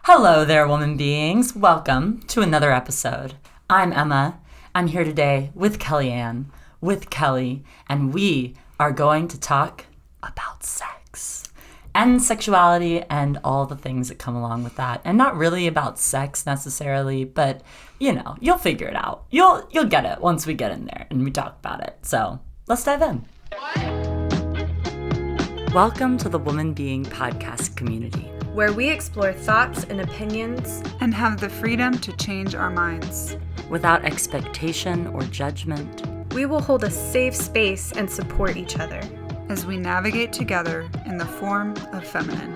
Hello there, woman beings. Welcome to another episode. I'm Emma. I'm here today with Kellyanne, with Kelly, and we are going to talk about sex and sexuality and all the things that come along with that. And not really about sex necessarily, but you know, you'll figure it out. You'll get it once we get in there and we talk about it. So let's dive in. Welcome to the Woman Being podcast community, where we explore thoughts and opinions and have the freedom to change our minds. Without expectation or judgment, we will hold a safe space and support each other as we navigate together in the form of feminine.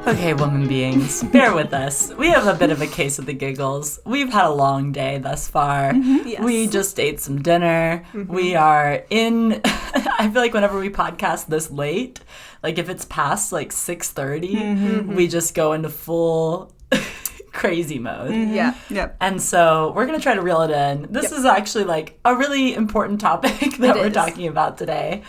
Okay, woman beings, bear with us. We have a bit of a case of the giggles. We've had a long day thus far. Yes. We just ate some dinner. We are in, I feel like whenever we podcast this late, like if it's past like 6:30, we just go into full crazy mode. Yeah. Yep. And so we're going to try to reel it in. This is actually like a really important topic that we're talking about today.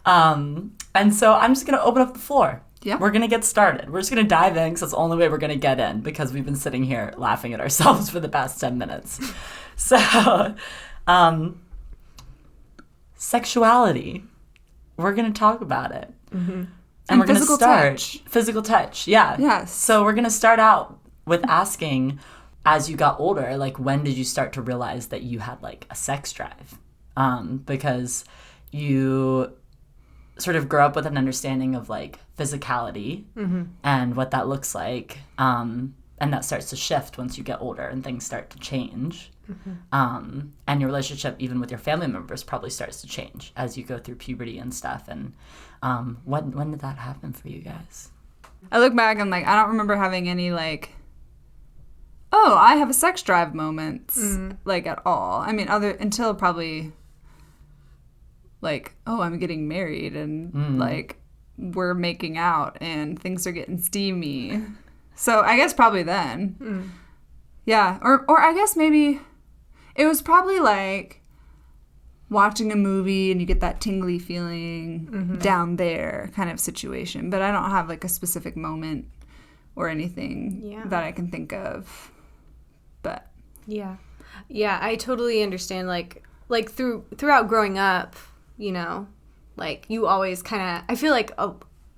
And so I'm just going to open up the floor. Yeah. We're going to get started. We're just going to dive in because that's the only way we're going to get in because we've been sitting here laughing at ourselves for the past 10 minutes. So, sexuality. We're going to talk about it. And we're going to start. Physical touch. Yeah. Yes. So we're going to start out with asking, as you got older, like when did you start to realize that you had like a sex drive? Because you sort of grow up with an understanding of like physicality and what that looks like. And that starts to shift once you get older and things start to change. And your relationship even with your family members probably starts to change as you go through puberty and stuff. And when did that happen for you guys? I look back and like, I don't remember having any like, oh, I have a sex drive moments like at all. I mean, until probably like, oh, I'm getting married and like we're making out and things are getting steamy. So I guess probably then. Yeah. Or I guess maybe it was probably like watching a movie and you get that tingly feeling down there kind of situation. But I don't have like a specific moment or anything that I can think of. But yeah, I totally understand. Like throughout growing up, you know, like you always kind of, I feel like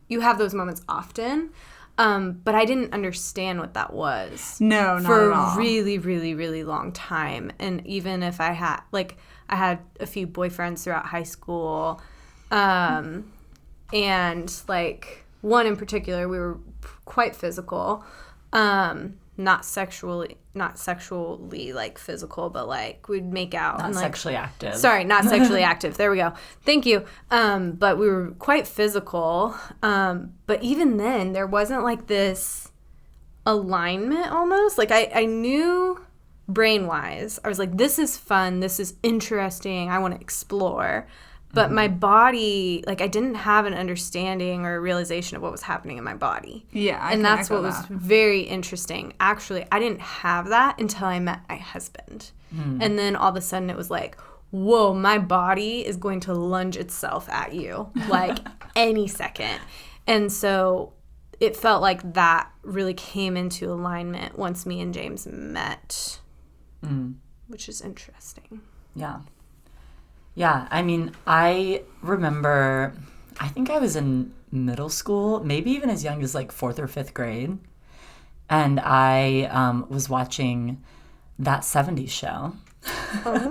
you have those moments often, but I didn't understand what that was. No, not for at all. a really, really, really long time. And even if I had a few boyfriends throughout high school, and like one in particular, we were quite physical, not sexually like physical, but like we'd make out. Not and, like, sexually active. Sorry, not sexually active. There we go. Thank you. But we were quite physical. But even then, there wasn't like this alignment almost. Like I knew brain-wise, I was like, this is fun. This is interesting. I want to explore. But my body, like I didn't have an understanding or a realization of what was happening in my body. Yeah, and that's what was very interesting. Actually, I didn't have that until I met my husband. And then all of a sudden it was like, whoa, my body is going to lunge itself at you like any second. And so it felt like that really came into alignment once me and James met, which is interesting. Yeah. Yeah, I mean, I remember, I think I was in middle school, maybe even as young as like 4th or 5th grade, and I was watching That 70s Show. A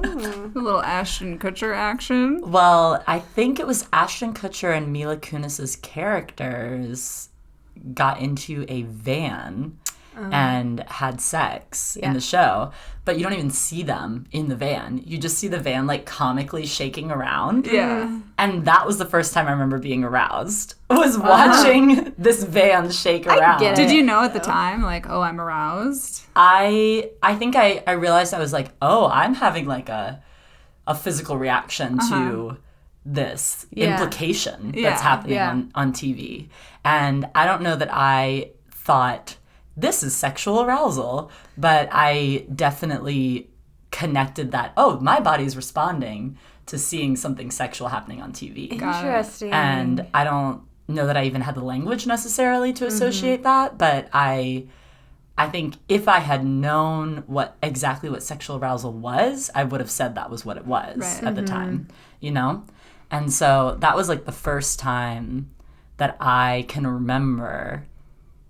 little Ashton Kutcher action. Well, I think it was Ashton Kutcher and Mila Kunis's characters got into a van and had sex in the show, but you don't even see them in the van. You just see the van like comically shaking around. Yeah. And that was the first time I remember being aroused, was watching this van shake around. get it. Did you know at the time, like, oh, I'm aroused? I think I realized I was like, oh, I'm having like a physical reaction to this implication that's happening on TV. And I don't know that I thought this is sexual arousal, but I definitely connected that, oh, my body's responding to seeing something sexual happening on TV. Interesting. And I don't know that I even had the language necessarily to associate that, but I think if I had known exactly what sexual arousal was, I would have said that was what it was at the time, you know? And so that was like the first time that I can remember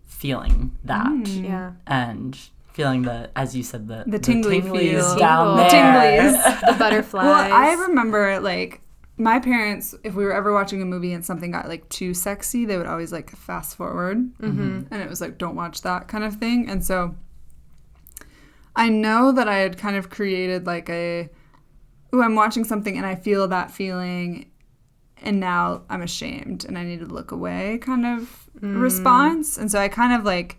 feeling that. Yeah. And feeling as you said, the tingly tinglies feel. down The there. The butterflies. Well, I remember, like, my parents, if we were ever watching a movie and something got, like, too sexy, they would always, like, fast forward. And it was like, don't watch that kind of thing. And so I know that I had kind of created, like, I'm watching something and I feel that feeling, and now I'm ashamed and I need to look away kind of response. And so I kind of, like,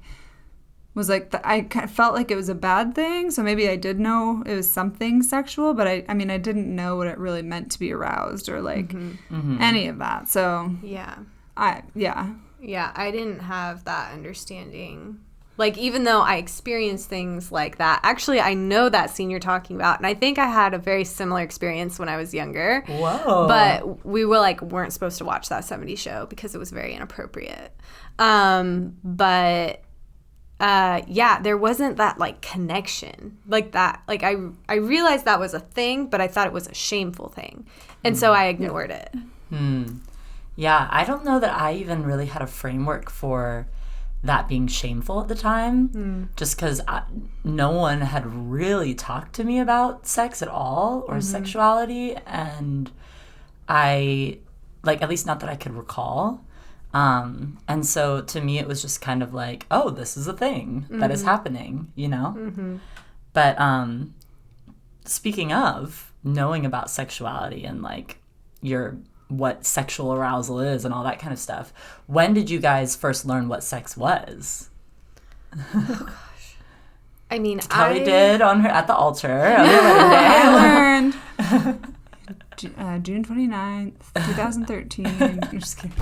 was like, I kind of felt like it was a bad thing. So maybe I did know it was something sexual, but I mean, I didn't know what it really meant to be aroused or, like, any of that. So Yeah, I didn't have that understanding. Like, even though I experienced things like that, actually, I know that scene you're talking about, and I think I had a very similar experience when I was younger. Whoa. But we weren't supposed to watch that 70s show because it was very inappropriate. There wasn't that, like, connection like that. Like, I realized that was a thing, but I thought it was a shameful thing. And so I ignored it. Yeah, I don't know that I even really had a framework for that being shameful at the time, just because no one had really talked to me about sex at all or sexuality, and I, like, at least not that I could recall. And so to me, it was just kind of like, oh, this is a thing that is happening, you know? But speaking of knowing about sexuality and, like, what sexual arousal is and all that kind of stuff, when did you guys first learn what sex was? Oh, gosh. I mean, Kelly did at the altar. On her wedding day. I learned June 29th, 2013. I'm just kidding.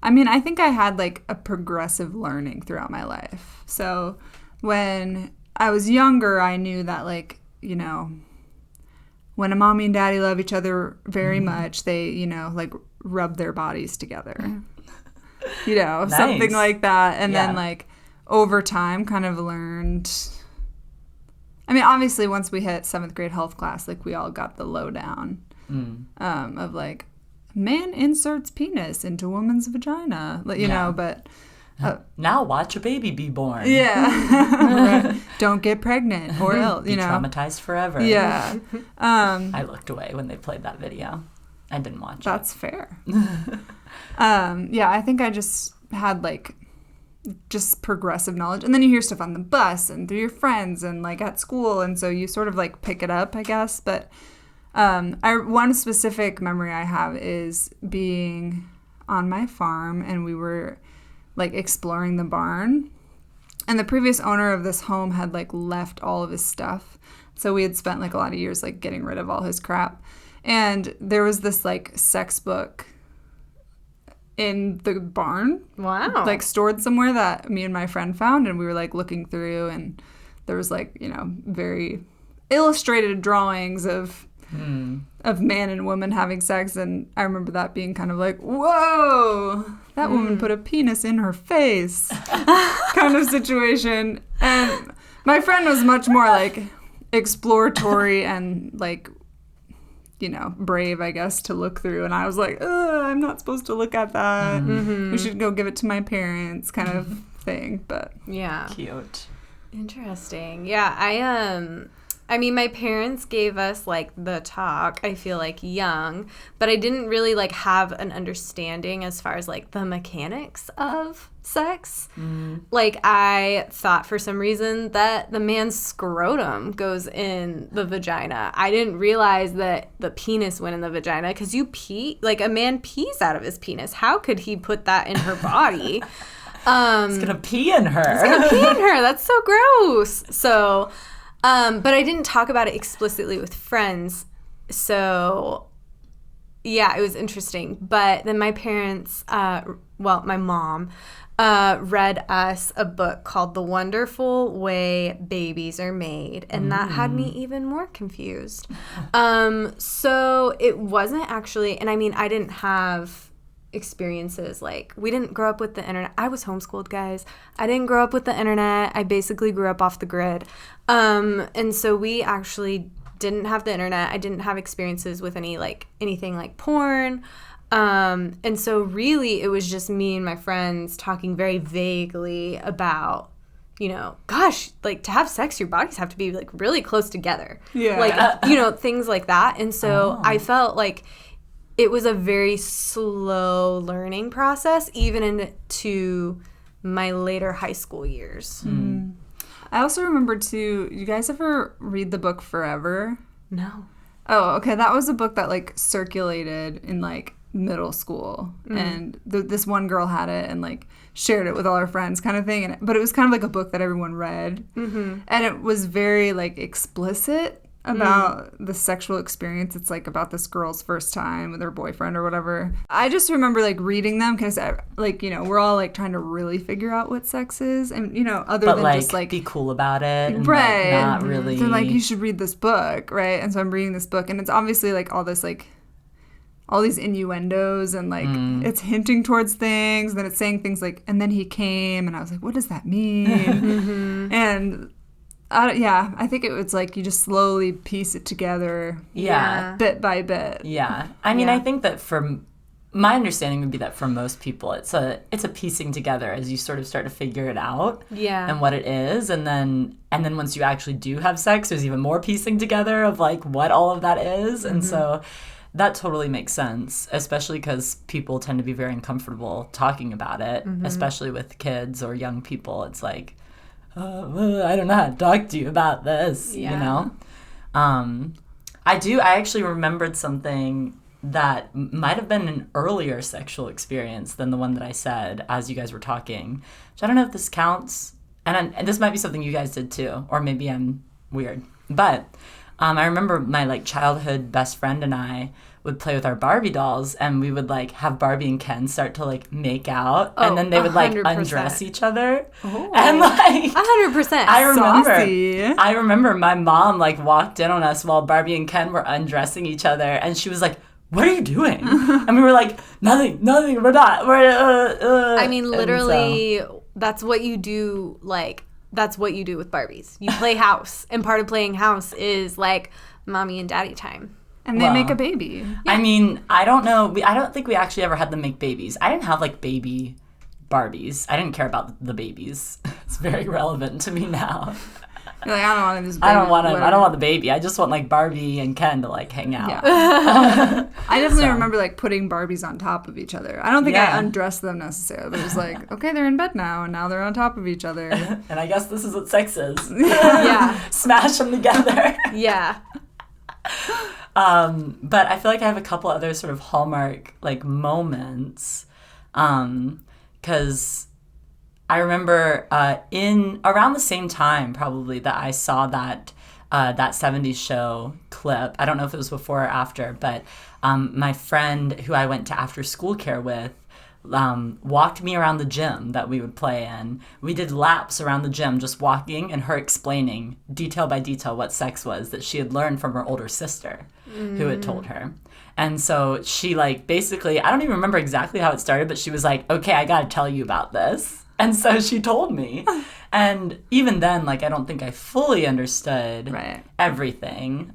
I mean, I think I had, like, a progressive learning throughout my life. So when I was younger, I knew that, like, you know, when a mommy and daddy love each other very much, they, you know, like, rub their bodies together. You know, Nice. something like that. And Yeah. then, like, over time kind of learned. I mean, obviously, once we hit 7th grade health class, like, we all got the lowdown of, like, man inserts penis into woman's vagina, you know, but... now watch a baby be born. Yeah. Don't get pregnant or else, Be you know. traumatized forever. Yeah. I looked away when they played that video. I didn't watch That's fair. Yeah, I think I just had, like, just progressive knowledge. And then you hear stuff on the bus and through your friends and, like, at school. And so you sort of, like, pick it up, I guess. But one specific memory I have is being on my farm, and we were, like, exploring the barn. And the previous owner of this home had, like, left all of his stuff. So we had spent, like, a lot of years, like, getting rid of all his crap. And there was this, like, sex book in the barn. Wow. Like, stored somewhere that me and my friend found. And we were, like, looking through, and there was, like, you know, very illustrated drawings of man and woman having sex. And I remember that being kind of like, whoa, that woman put a penis in her face kind of situation. And my friend was much more, like, exploratory and, like, you know, brave, I guess, to look through. And I was like, I'm not supposed to look at that. We should go give it to my parents kind of thing. But yeah. Cute. Interesting. Yeah, I mean, my parents gave us, like, the talk, I feel like, young, but I didn't really, like, have an understanding as far as, like, the mechanics of sex. Like, I thought for some reason that the man's scrotum goes in the vagina. I didn't realize that the penis went in the vagina, because you pee, like, a man pees out of his penis. How could he put that in her body? It's gonna pee in her. It's gonna pee in her. That's so gross. So... but I didn't talk about it explicitly with friends. So, Yeah, it was interesting. But then my parents, my mom, read us a book called The Wonderful Way Babies Are Made. And that had me even more confused. So it wasn't actually, and I mean, I didn't have experiences like, we didn't grow up with the internet. I was homeschooled, guys. I didn't grow up with the internet. I basically grew up off the grid. And so we actually didn't have the internet. I didn't have experiences with anything like porn. And so really it was just me and my friends talking very vaguely about, gosh, like to have sex, your bodies have to be like really close together. Yeah. Like, things like that. And so I felt like it was a very slow learning process, even into my later high school years. I also remember too, you guys ever read the book Forever? No. Oh, okay. That was a book that like circulated in like middle school, and this one girl had it and like shared it with all her friends, kind of thing. But it was kind of like a book that everyone read, and it was very like explicit about the sexual experience. It's like about this girl's first time with her boyfriend or whatever. I just remember like reading them because like, we're all like trying to really figure out what sex is, and other than just like be cool about it, and right, like, not really. They're like, you should read this book, right? And so I'm reading this book, and it's obviously like all this like all these innuendos, and like it's hinting towards things, then it's saying things like, and then he came, and I was like, what does that mean? And I think it was like you just slowly piece it together, bit by bit. Yeah, I mean, I think that my understanding would be that for most people, it's a piecing together as you sort of start to figure it out, and what it is, and then once you actually do have sex, there's even more piecing together of like what all of that is, and so that totally makes sense, especially because people tend to be very uncomfortable talking about it, especially with kids or young people. It's like, I don't know how to talk to you about this, I actually remembered something that might have been an earlier sexual experience than the one that I said as you guys were talking. So I don't know if this counts, and this might be something you guys did too, or maybe I'm weird. But I remember my like childhood best friend and I would play with our Barbie dolls, and we would like have Barbie and Ken start to like make out, and then they would 100%. Like undress each other, and like 100%. I remember my mom like walked in on us while Barbie and Ken were undressing each other, and she was like, "What are you doing?" And we were like, "Nothing. We're not. We're." I mean, literally, that's what you do. Like, that's what you do with Barbies. You play house, and part of playing house is like mommy and daddy time. And they make a baby. Yeah. I mean, I don't know. I don't think we actually ever had them make babies. I didn't have like baby Barbies. I didn't care about the babies. It's very relevant to me now. You're like, I don't want this baby. I don't want the baby. I just want like Barbie and Ken to like hang out. Yeah. I definitely remember like putting Barbies on top of each other. I don't think I undressed them necessarily, but it was like, okay, they're in bed now, and now they're on top of each other. And I guess this is what sex is. Yeah. Smash them together. Yeah. But I feel like I have a couple other sort of hallmark like moments, because I remember in around the same time probably that I saw that 70s show clip. I don't know if it was before or after, but my friend who I went to after school care with walked me around the gym that we would play in. We did laps around the gym just walking, and her explaining detail by detail what sex was that she had learned from her older sister who had told her. And so she like basically, I don't even remember exactly how it started, but she was like, okay, I gotta tell you about this. And so she told me. And even then, like, I don't think I fully understood everything.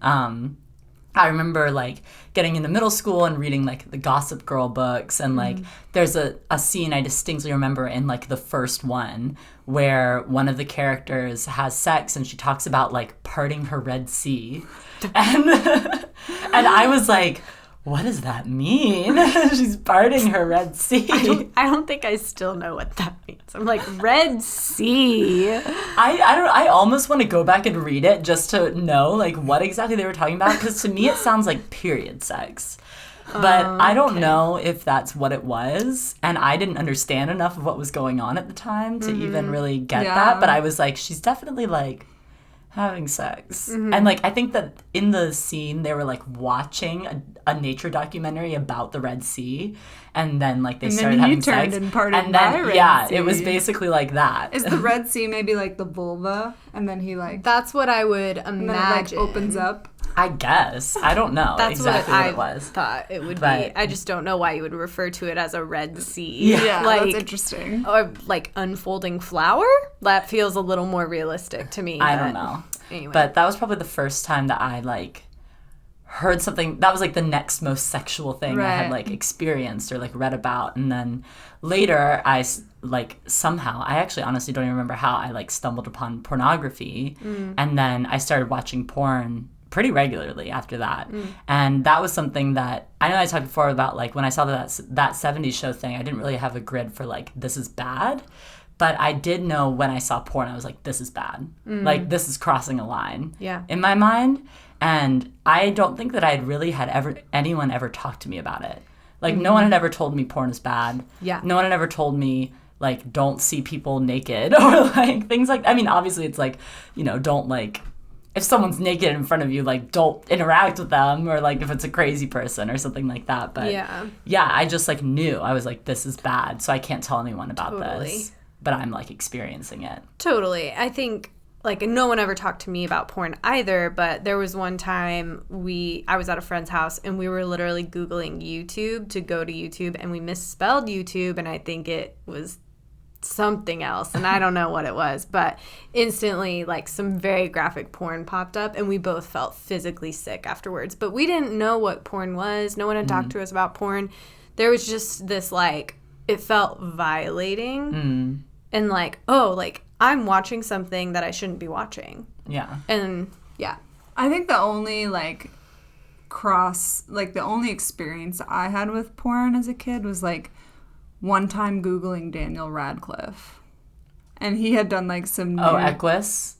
I remember, like, getting into middle school and reading, like, the Gossip Girl books. And, like, there's a scene I distinctly remember in, like, the first one where one of the characters has sex and she talks about, like, parting her Red Sea. And I was like, what does that mean? She's parting her Red Sea. I don't think I still know what that means. I'm like, Red Sea. I almost want to go back and read it just to know like what exactly they were talking about, because to me it sounds like period sex. But I don't know if that's what it was, and I didn't understand enough of what was going on at the time to even really get that. But I was like, she's definitely like having sex. And like I think that in the scene they were like watching a nature documentary about the Red Sea, and then like they started having sex. And part of and then Red Sea. It was basically like that. Is the Red Sea maybe like the vulva, and then he like That's what I would imagine. and then it like opens up? I guess. I don't know That's exactly what it was. thought it would But- be. I just don't know why you would refer to it as a Red Sea. Yeah, like, that's interesting. Or like unfolding flower? That feels a little more realistic to me. I but don't know. Anyway. But that was probably the first time that I like heard something that was like the next most sexual thing I had Right. like experienced or like read about. And then later like somehow, I actually honestly don't even remember how I like stumbled upon pornography. And then I started watching porn pretty regularly after that. And that was something that I know I talked before about, like when I saw that 70s show thing, I didn't really have a grid for like this is bad. But I did know when I saw porn, I was like, this is bad. Like, this is crossing a line in my mind. And I don't think that I had really had anyone ever talk to me about it. Like, no one had ever told me porn is bad. Yeah. No one had ever told me, like, don't see people naked or, like, things like that. I mean, obviously, it's like, you know, don't, like, if someone's naked in front of you, like, don't interact with them, or, like, if it's a crazy person or something like that. But, yeah, I just, like, knew. I was like, this is bad, so I can't tell anyone about this. But I'm, like, experiencing it. Totally. I think, like, no one ever talked to me about porn either, but there was one time I was at a friend's house, and we were literally Googling YouTube to go to YouTube, and we misspelled YouTube, and I think it was something else, and I don't know what it was, but instantly, like, some very graphic porn popped up, and we both felt physically sick afterwards. But we didn't know what porn was. No one had talked to us about porn. There was just this, like, it felt violating. And like, oh, like, I'm watching something that I shouldn't be watching. Yeah. And, yeah. I think the only, like, the only experience I had with porn as a kid was, like, one time Googling Daniel Radcliffe. And he had done, like, some Oh, Equus?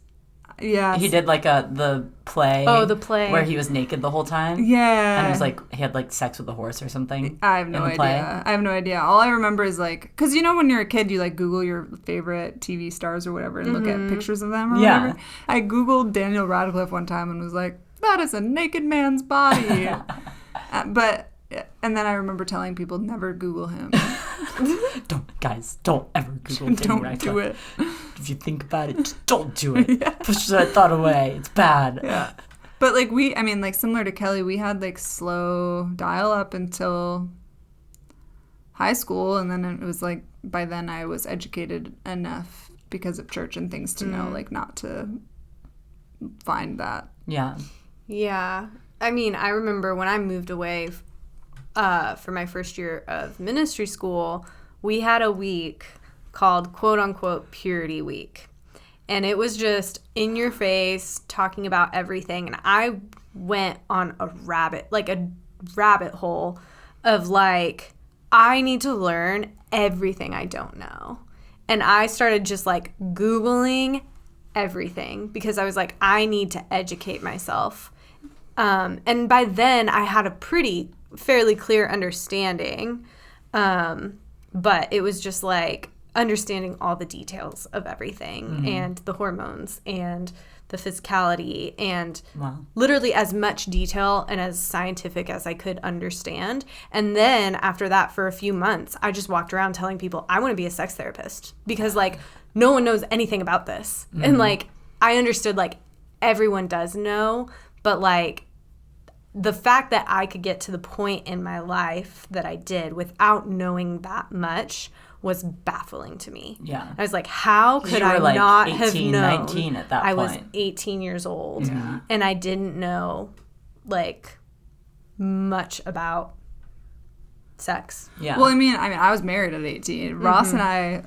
Yeah. He did, like, the play. Oh, the play. Where he was naked the whole time. Yeah. And it was, like, he had, like, sex with a horse or something. I have no idea. I have no idea. All I remember is, like, because, you know, when you're a kid, you, like, Google your favorite TV stars or whatever and look at pictures of them or whatever. I Googled Daniel Radcliffe one time and was like, that is a naked man's body. And then I remember telling people, never Google him. Don't ever Google Daniel Don't Radcliffe. do it. If you think about it, just don't do it. Push that thought away. It's bad. Yeah. But, like, similar to Kelly, we had, like, slow dial up until high school. And then it was, like, by then I was educated enough because of church and things to know, like, not to find that. Yeah. Yeah. I mean, I remember when I moved away for my first year of ministry school, we had a week called quote-unquote Purity Week. And it was just in your face, talking about everything. And I went on a rabbit hole of, like, I need to learn everything I don't know. And I started just, like, Googling everything because I was like, I need to educate myself. And by then, I had a fairly clear understanding. But it was just, like, understanding all the details of everything and the hormones and the physicality and literally as much detail and as scientific as I could understand. And then after that, for a few months, I just walked around telling people I want to be a sex therapist because, like, no one knows anything about this. And, like, I understood, like, everyone does know, but, like, the fact that I could get to the point in my life that I did without knowing that much was baffling to me. Yeah. I was like, how could I like not 18, have known? 19 at that I point. was 18 years old, and I didn't know, like, much about sex. Yeah. Well, I mean, I was married at 18. Ross and I,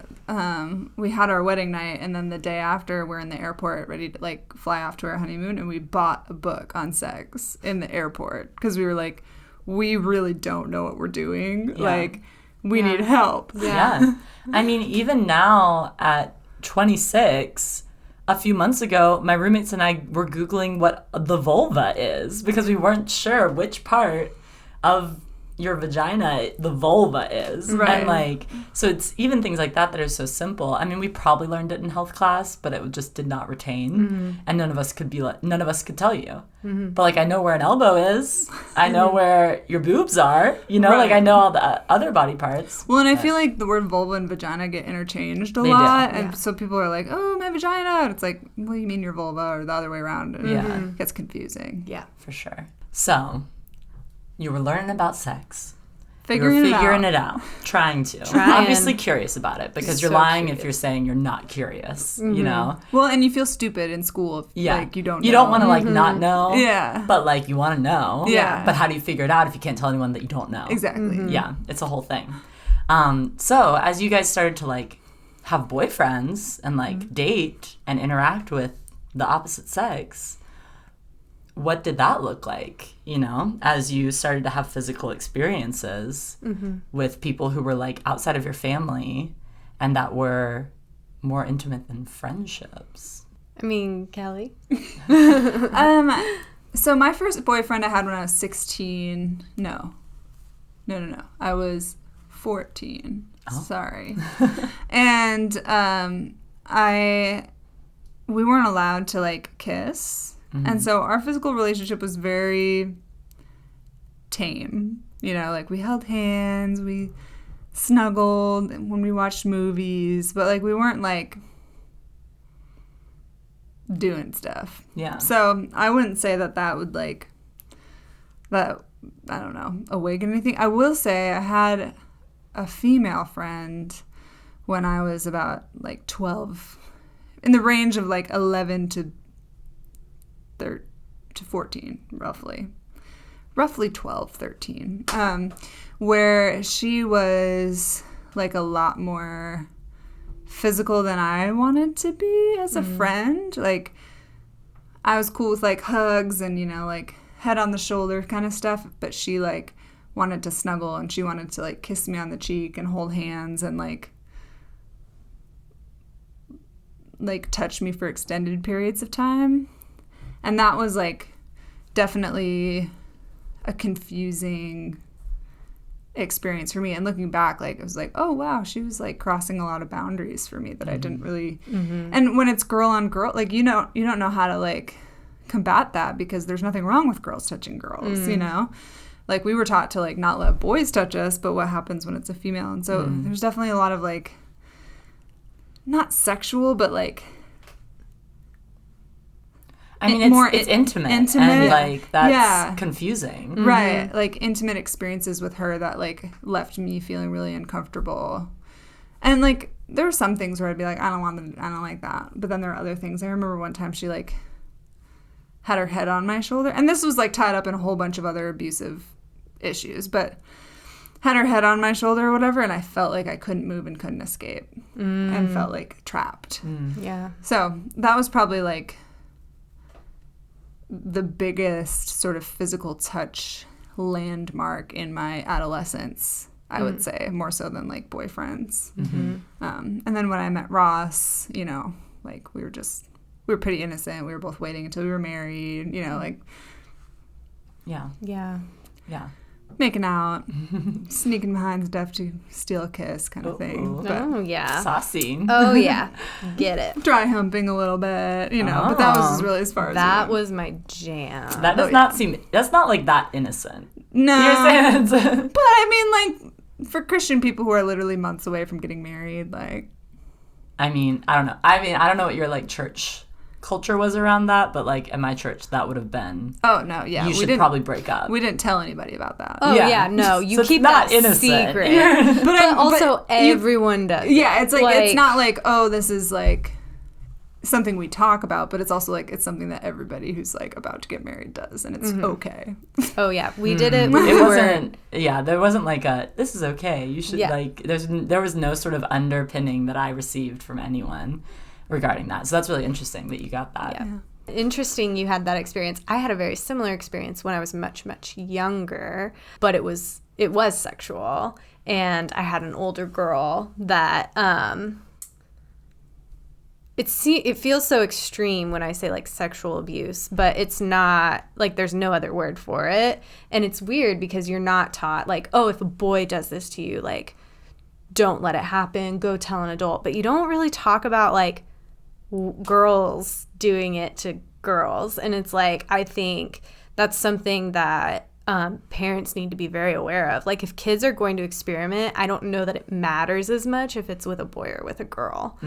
we had our wedding night, and then the day after, we're in the airport ready to, like, fly off to our honeymoon, and we bought a book on sex in the airport because we were like, we really don't know what we're doing. Yeah. Like, we need help. Yeah. I mean, even now at 26, a few months ago, my roommates and I were Googling what the vulva is because we weren't sure which part of your vagina, the vulva is. Right. And like, so it's even things like that are so simple. I mean, we probably learned it in health class, but it just did not retain. And none of us could tell you. But like, I know where an elbow is. I know where your boobs are, you know, like I know all the other body parts. Well, and I feel like the word vulva and vagina get interchanged a They lot. do. And so people are like, oh, my vagina. And it's like, well, you mean your vulva or the other way around. And it gets confusing. Yeah. For sure. So, you were learning about sex. Figuring it out. Trying to. Obviously curious about it because you're So lying curious. if you're saying you're not curious, you know? Well, and you feel stupid in school if like, you don't know. You don't want to like not know. Yeah. But like you want to know. Yeah. But how do you figure it out if you can't tell anyone that you don't know? Exactly. Yeah, it's a whole thing. So as you guys started to like have boyfriends and like date and interact with the opposite sex, what did that look like, you know, as you started to have physical experiences with people who were like outside of your family and that were more intimate than friendships? I mean, Kelly. So my first boyfriend I had when I was 16. No. I was 14. Oh. Sorry. And we weren't allowed to like kiss. And so our physical relationship was very tame. You know, like we held hands, we snuggled when we watched movies, but like we weren't like doing stuff. Yeah. So I wouldn't say that would like, that, I don't know, awaken anything. I will say I had a female friend when I was about like 12, in the range of like 11 to 14, roughly 12, 13, where she was like a lot more physical than I wanted to be as a friend. Like I was cool with like hugs and, you know, like head on the shoulder kind of stuff, but she like wanted to snuggle and she wanted to like kiss me on the cheek and hold hands and like touch me for extended periods of time. And that was like definitely a confusing experience for me. And looking back, like it was like, oh wow, she was like crossing a lot of boundaries for me that I didn't really. And when it's girl on girl, like you don't know how to like combat that because there's nothing wrong with girls touching girls, you know. Like we were taught to like not let boys touch us, but what happens when it's a female? And so there's definitely a lot of like not sexual, but like. I mean, it's intimate. And, like, that's confusing. Right. Like, intimate experiences with her that, like, left me feeling really uncomfortable. And, like, there were some things where I'd be like, I don't like that. But then there are other things. I remember one time she, like, had her head on my shoulder. And this was, like, tied up in a whole bunch of other abusive issues. But had her head on my shoulder or whatever, and I felt like I couldn't move and couldn't escape. And felt, like, trapped. Yeah. So that was probably, like, the biggest sort of physical touch landmark in my adolescence, I would say, more so than like boyfriends. And then when I met Ross, you know, like we were pretty innocent. We were both waiting until we were married, you know, like Yeah. making out, sneaking behind stuff to steal a kiss kind of thing. But Oh, yeah. Saucy. Oh, yeah. Get it. dry humping a little bit, you know, but that was really as far as That it went. was my jam. That does not seem, that's not like that innocent. No. You're saying it's But I mean, like, for Christian people who are literally months away from getting married, like. I mean, I don't know. I don't know what your like church culture was around that, but like at my church, that would have been. Oh no, yeah, You should probably break up. We didn't tell anybody about that. Oh, yeah, no. You So it's keep not that innocent. secret. But also, but you- everyone does. Yeah, it's like it's not like, oh, this is like something we talk about, but it's also like it's something that everybody who's like about to get married does, and it's okay. Oh, yeah. We did it. We It were. wasn't. Yeah, there wasn't like a. This is okay. You should Yeah. like. There was no sort of underpinning that I received from anyone regarding that. So that's really interesting that you got that. Yeah. Interesting you had that experience. I had a very similar experience when I was much, much younger, but it was sexual. And I had an older girl that it feels so extreme when I say like sexual abuse, but it's not, like there's no other word for it. And it's weird because you're not taught like, oh, if a boy does this to you, like don't let it happen, go tell an adult. But you don't really talk about like girls doing it to girls. And it's like, I think that's something that parents need to be very aware of. Like if kids are going to experiment, I don't know that it matters as much if it's with a boy or with a girl.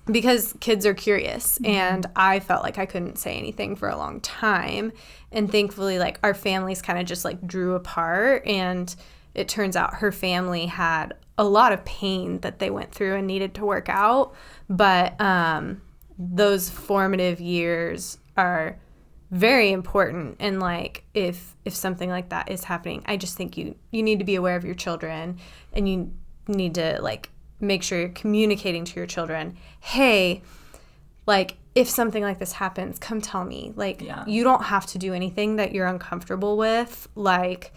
Because kids are curious, and I felt like I couldn't say anything for a long time. And thankfully, like our families kind of just like drew apart, and it turns out her family had a lot of pain that they went through and needed to work out. But those formative years are very important. And like if something like that is happening, I just think you need to be aware of your children, and you need to like make sure you're communicating to your children, hey, like if something like this happens, come tell me. Like you don't have to do anything that you're uncomfortable with. Like,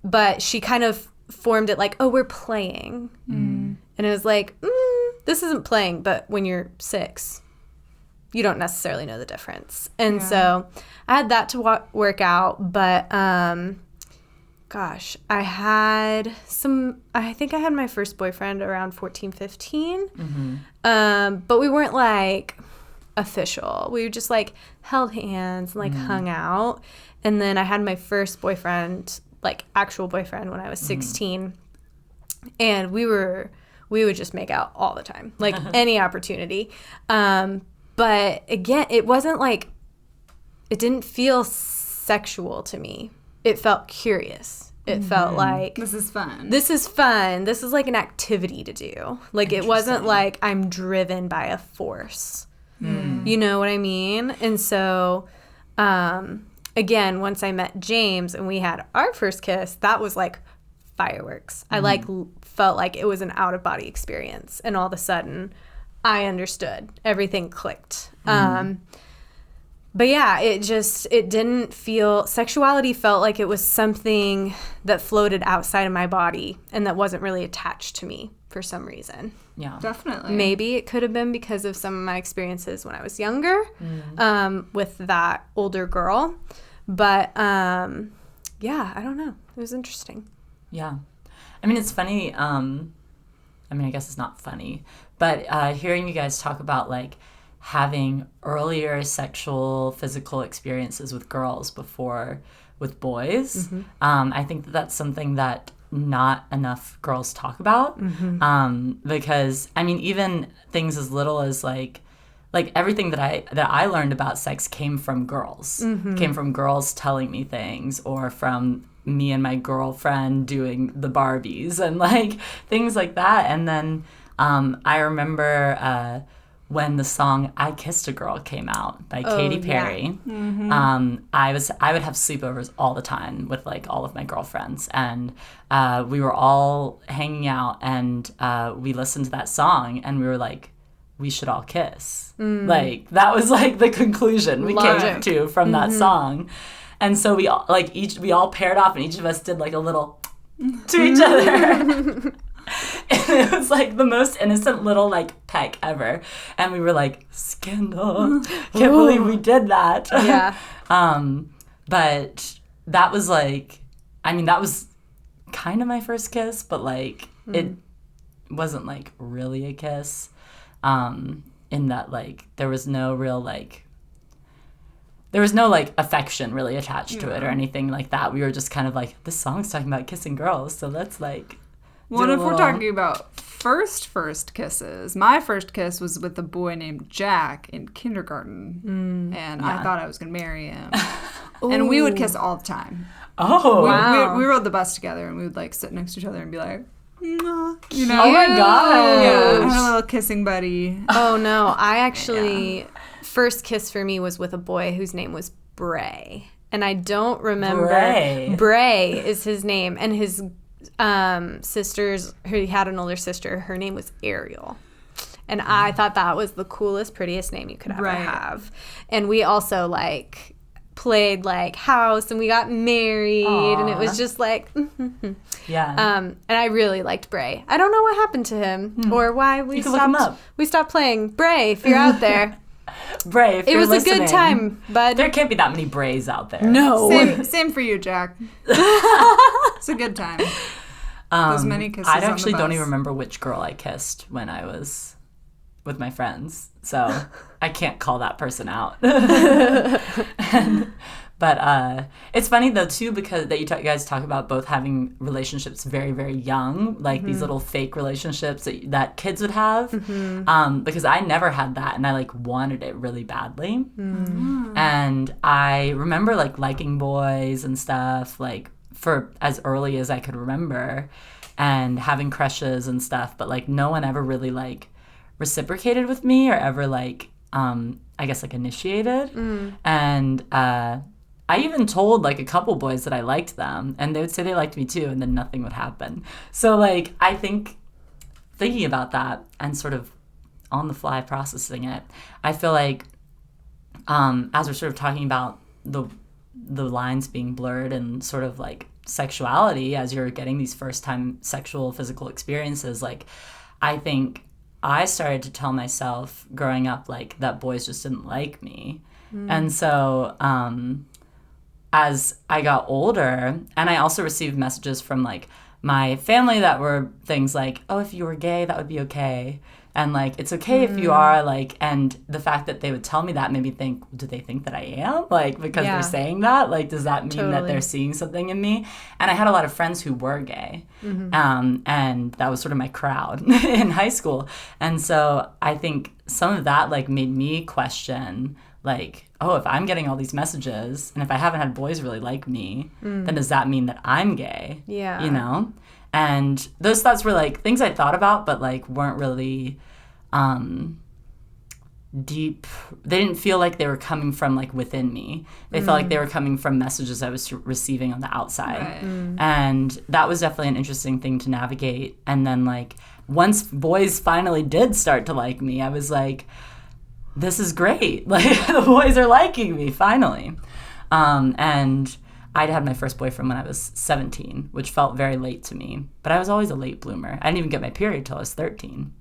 but she kind of formed it like, oh, we're playing. And it was like, this isn't playing. But when you're 6, you don't necessarily know the difference. And so I had that to work out. But gosh, I think I had my first boyfriend around 14, 15. But we weren't like official. We just like held hands and like hung out. And then I had my first boyfriend, like actual boyfriend, when I was 16. And we would just make out all the time, like any opportunity. But again, it wasn't like, it didn't feel sexual to me. It felt curious. It felt like, this is fun. This is fun. This is like an activity to do. Like it wasn't like I'm driven by a force. You know what I mean? And so, again, once I met James and we had our first kiss, that was like fireworks. I like felt like it was an out of body experience. And all of a sudden I understood. Everything clicked. But yeah, it didn't feel, sexuality felt like it was something that floated outside of my body and that wasn't really attached to me for some reason. Yeah. Definitely. Maybe it could have been because of some of my experiences when I was younger with that older girl. But yeah, I don't know. It was interesting. Yeah. I mean, it's funny. I mean, I guess it's not funny, but hearing you guys talk about like having earlier sexual physical experiences with girls before with boys, I think that's something that not enough girls talk about, because I mean, even things as little as like everything that I learned about sex came from girls, came from girls telling me things, or from me and my girlfriend doing the Barbies and like things like that. And then I remember when the song "I Kissed a Girl" came out by Katy Perry, I would have sleepovers all the time with like all of my girlfriends, and we were all hanging out, and we listened to that song, and we were like, we should all kiss. Like that was like the conclusion we came to from that song. And so we all paired off, and each of us did like a little to each other. And it was like the most innocent little like peck ever. And we were like, scandal. Can't believe we did that. Yeah. But that was like, I mean, that was kind of my first kiss, but like it wasn't like really a kiss. In that like there was no real like, there was no like affection really attached to it or anything like that. We were just kind of like, this song's talking about kissing girls, so let's like. Well, if we're talking about first kisses, my first kiss was with a boy named Jack in kindergarten, and I thought I was going to marry him. And we would kiss all the time. Oh, wow. We rode the bus together, and we would like sit next to each other and be like, mwah, you know? Oh my gosh. Yeah, I had a little kissing buddy. Oh no, I actually, first kiss for me was with a boy whose name was Bray. And I don't remember. Bray is his name. And his sisters, he had an older sister, her name was Ariel. And I thought that was the coolest, prettiest name you could ever have. And we also like played like house and we got married. Aww. And it was just like, Yeah. and I really liked Bray. I don't know what happened to him or why we You can look him up. stopped playing. Bray, if you're out there. Bray, if It you're was listening, a good time, bud. There can't be that many Brays out there. No. Same for you, Jack. It's a good time. Those many kisses I on the actually don't bus. even remember which girl I kissed when I was with my friends, so I can't call that person out. But it's funny though too, because that you guys talk about both having relationships very, very young, like these little fake relationships that kids would have. Because I never had that, and I like wanted it really badly. And I remember like liking boys and stuff like for as early as I could remember, and having crushes and stuff. But like no one ever really like reciprocated with me or ever like I guess like initiated. And I even told like a couple boys that I liked them, and they would say they liked me too, and then nothing would happen. So like I think thinking about that and sort of on the fly processing it, I feel like as we're sort of talking about the lines being blurred and sort of like sexuality as you're getting these first time sexual physical experiences, like I think I started to tell myself growing up like that boys just didn't like me. And so as I got older, and I also received messages from like my family that were things like, oh, if you were gay, that would be okay. And like, it's okay if you are, like, and the fact that they would tell me that made me think, do they think that I am? Like, because they're saying that? Like, does that mean that they're seeing something in me? And I had a lot of friends who were gay. And that was sort of my crowd in high school. And so I think some of that, like, made me question, like, oh, if I'm getting all these messages, and if I haven't had boys really like me, then does that mean that I'm gay? Yeah. You know? And those thoughts were like things I thought about, but like weren't really deep. They didn't feel like they were coming from like within me. They felt like they were coming from messages I was receiving on the outside. Right. And that was definitely an interesting thing to navigate. And then like once boys finally did start to like me, I was like, this is great. Like the boys are liking me finally. And I'd had my first boyfriend when I was 17, which felt very late to me. But I was always a late bloomer. I didn't even get my period till I was 13.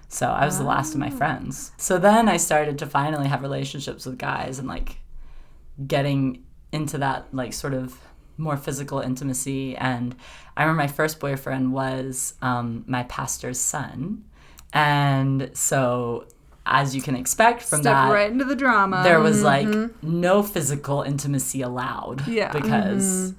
So I was the last of my friends. So then I started to finally have relationships with guys and like getting into that like sort of more physical intimacy. And I remember my first boyfriend was my pastor's son. And so as you can expect from Step that, right into the drama. there was like no physical intimacy allowed. Yeah. Because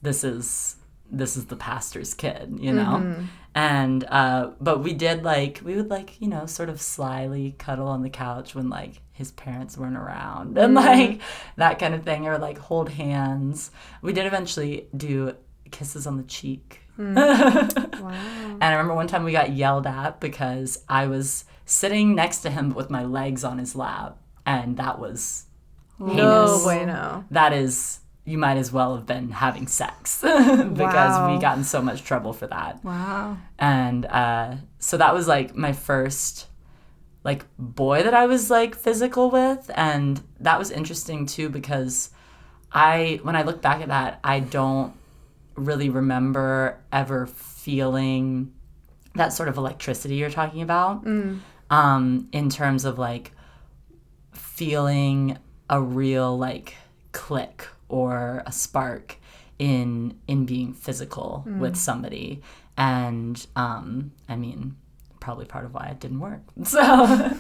this is the pastor's kid, you know? And but we would like, you know, sort of slyly cuddle on the couch when like his parents weren't around and like that kind of thing, or like hold hands. We did eventually do kisses on the cheek. Wow. And I remember one time we got yelled at because I was sitting next to him with my legs on his lap, and that was heinous. No bueno. That is, you might as well have been having sex because we got in so much trouble for that. Wow. And so that was like my first like boy that I was like physical with, and that was interesting too because when I look back at that, I don't really remember ever feeling that sort of electricity you're talking about. In terms of like feeling a real like click or a spark in being physical with somebody. And I mean, probably part of why it didn't work. So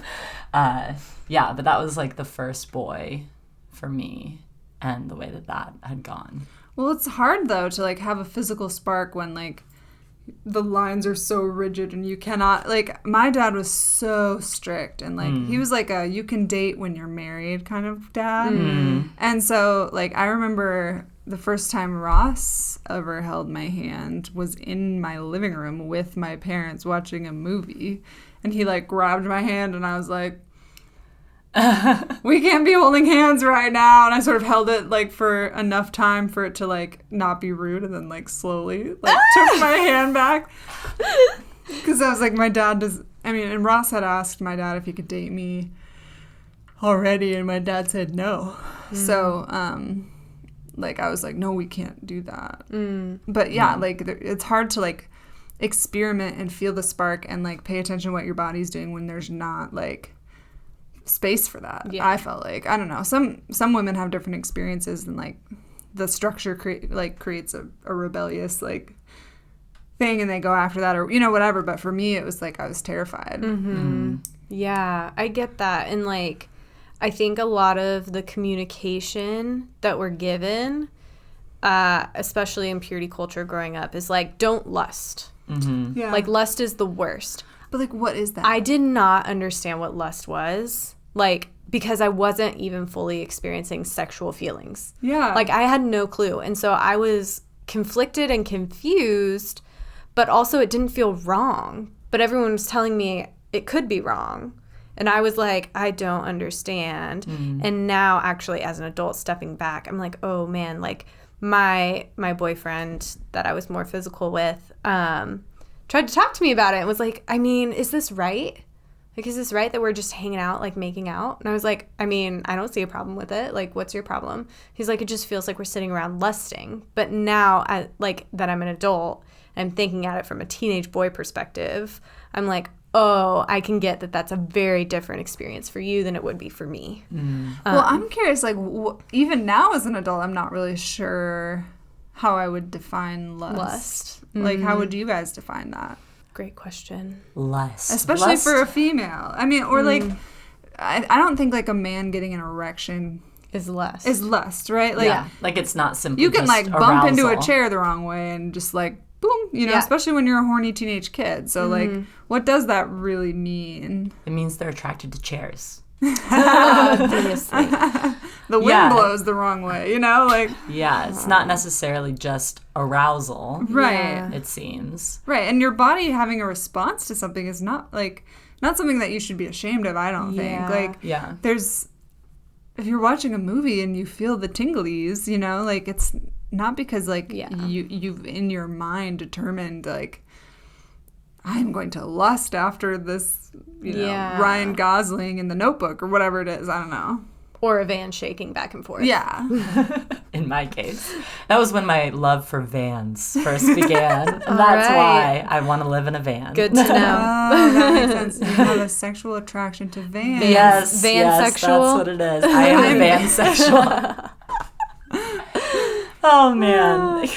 yeah, but that was like the first boy for me and the way that had gone. Well, it's hard though to like have a physical spark when like the lines are so rigid and you cannot, like, my dad was so strict and like he was like a you can date when you're married kind of dad. And so like I remember the first time Ross ever held my hand was in my living room with my parents watching a movie, and he like grabbed my hand and I was like, we can't be holding hands right now. And I sort of held it like for enough time for it to like not be rude, and then like slowly like took my hand back because I was like, my dad does, I mean, and Ross had asked my dad if he could date me already, and my dad said no. So, like, I was like, no, we can't do that. But yeah, like, it's hard to, like, experiment and feel the spark and, like, pay attention to what your body's doing when there's not, like, space for that. Yeah. I felt like, I don't know, some women have different experiences, and, like, the structure creates a rebellious, like, thing, and they go after that, or, you know, whatever. But for me, it was like I was terrified. Yeah, I get that. And, like, I think a lot of the communication that we're given, especially in purity culture growing up, is like, don't lust. Yeah. Like, lust is the worst. But, like, what is that? I did not understand what lust was, like, because I wasn't even fully experiencing sexual feelings. Yeah. Like, I had no clue. And so I was conflicted and confused, but also it didn't feel wrong. But everyone was telling me it could be wrong. And I was like, I don't understand. And now, actually, as an adult, stepping back, I'm like, oh, man, like, my boyfriend that I was more physical with tried to talk to me about it and was like, I mean, is this right? Like, is this right that we're just hanging out, like, making out? And I was like, I mean, I don't see a problem with it. Like, what's your problem? He's like, it just feels like we're sitting around lusting. But now, like, that I'm an adult, I'm thinking at it from a teenage boy perspective, I'm like, oh, I can get that that's a very different experience for you than it would be for me. Well, I'm curious, like, even now as an adult, I'm not really sure how I would define lust. Like, how would you guys define that? Great question. Lust. Especially for a female. I mean, or, like, I don't think, like, a man getting an erection is lust. Is lust, right? Like, yeah, like, it's not simply you can, just like, bump into a chair the wrong way and just, like, boom, you know, especially when you're a horny teenage kid. So, like, what does that really mean? It means they're attracted to chairs. Obviously. The wind blows the wrong way, you know? Like, yeah, it's not necessarily just arousal. Right. It seems. Right, and your body having a response to something is not, like, not something that you should be ashamed of, I don't think. Like, there's, if you're watching a movie and you feel the tinglies, you know, like, it's not because, like, you've in your mind determined, like, I'm going to lust after this, you know, Ryan Gosling in The Notebook or whatever it is. I don't know. Or a van shaking back and forth. Yeah. In my case. That was when my love for vans first began. And that's why I want to live in a van. Good to know. Oh, that makes sense. You have a sexual attraction to vans. Yes, Vansexual. That's what it is. I am a vansexual. Oh, man.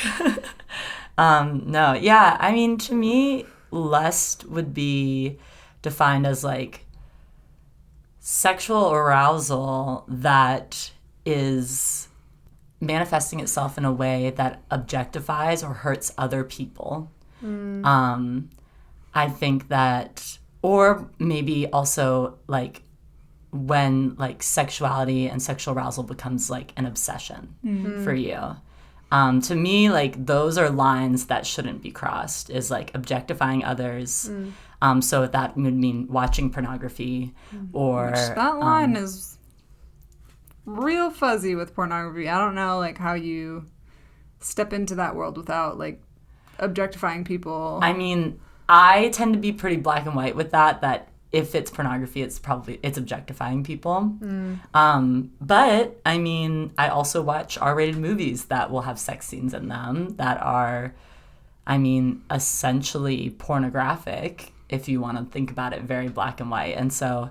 No, yeah. I mean, to me, lust would be defined as, like, sexual arousal that is manifesting itself in a way that objectifies or hurts other people. I think that, or maybe also, like, when, like, sexuality and sexual arousal becomes, like, an obsession for you. To me, like, those are lines that shouldn't be crossed, is, like, objectifying others. So that would mean watching pornography or... Which that line is real fuzzy with pornography. I don't know, like, how you step into that world without, like, objectifying people. I mean, I tend to be pretty black and white with that if it's pornography, it's objectifying people. But, I mean, I also watch R-rated movies that will have sex scenes in them that are, I mean, essentially pornographic, if you want to think about it very black and white. And so,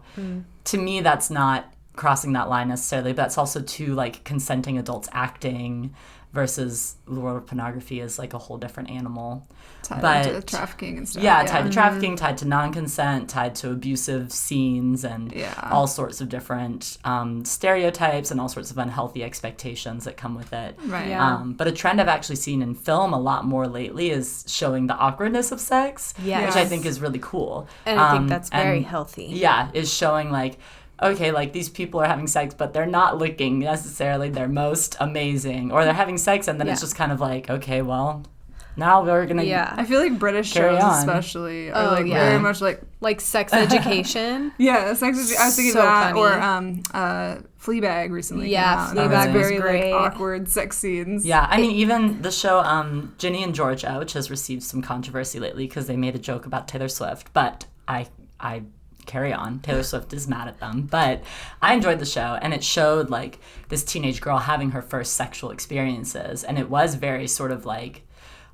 to me, that's not crossing that line necessarily, but that's also two, like, consenting adults acting versus the world of pornography is, like, a whole different animal. Tied to trafficking and stuff. Yeah, tied to trafficking, tied to non-consent, tied to abusive scenes and all sorts of different stereotypes and all sorts of unhealthy expectations that come with it. Right. Yeah. But a trend I've actually seen in film a lot more lately is showing the awkwardness of sex, which I think is really cool. And I think that's very healthy. Yeah, is showing, like, okay, like, these people are having sex, but they're not looking necessarily their most amazing. Or they're having sex, and then it's just kind of like, okay, well, now we're going to I feel like British shows especially are, very much, like... Like sex education. Sex education. I was thinking that. Funny. Or Fleabag recently came out. Fleabag was very, great. like, awkward sex scenes. Yeah, I mean, even the show Ginny and Georgia, which has received some controversy lately because they made a joke about Taylor Swift, but I carry on. Taylor Swift is mad at them. But I enjoyed the show, and it showed like this teenage girl having her first sexual experiences, and it was very sort of like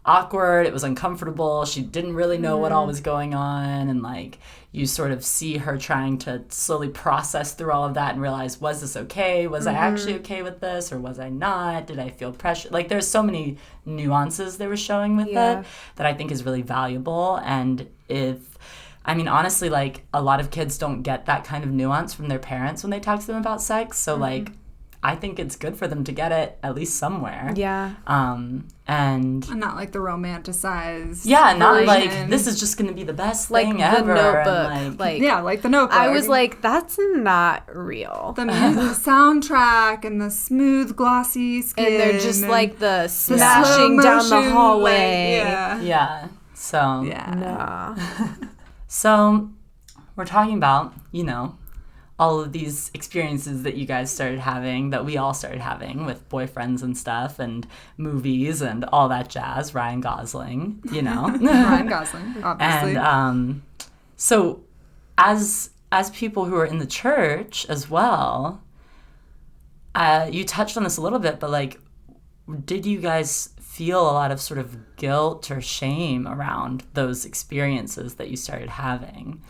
awkward. It was uncomfortable. She didn't really know what all was going on, and like you sort of see her trying to slowly process through all of that and realize, was this okay? Was I actually okay with this, or was I not? Did I feel pressure? Like there's so many nuances they were showing with it that I think is really valuable. And honestly, like a lot of kids don't get that kind of nuance from their parents when they talk to them about sex. So like I think it's good for them to get it at least somewhere. Yeah. And not like the romanticized. Yeah, not version. like this is just going to be the best Like thing the ever. Notebook. And Like like the Notebook. I was like, that's not real. The music, soundtrack, and the smooth, glossy skin. And they're just and like the slow smashing down the motion, hallway. Like, yeah. So yeah. Nah. So we're talking about, all of these experiences that you guys started having, that we all started having with boyfriends and stuff and movies and all that jazz, Ryan Gosling, Ryan Gosling, obviously. And so as people who are in the church as well, you touched on this a little bit, but like, did you guys feel a lot of sort of guilt or shame around those experiences that you started having?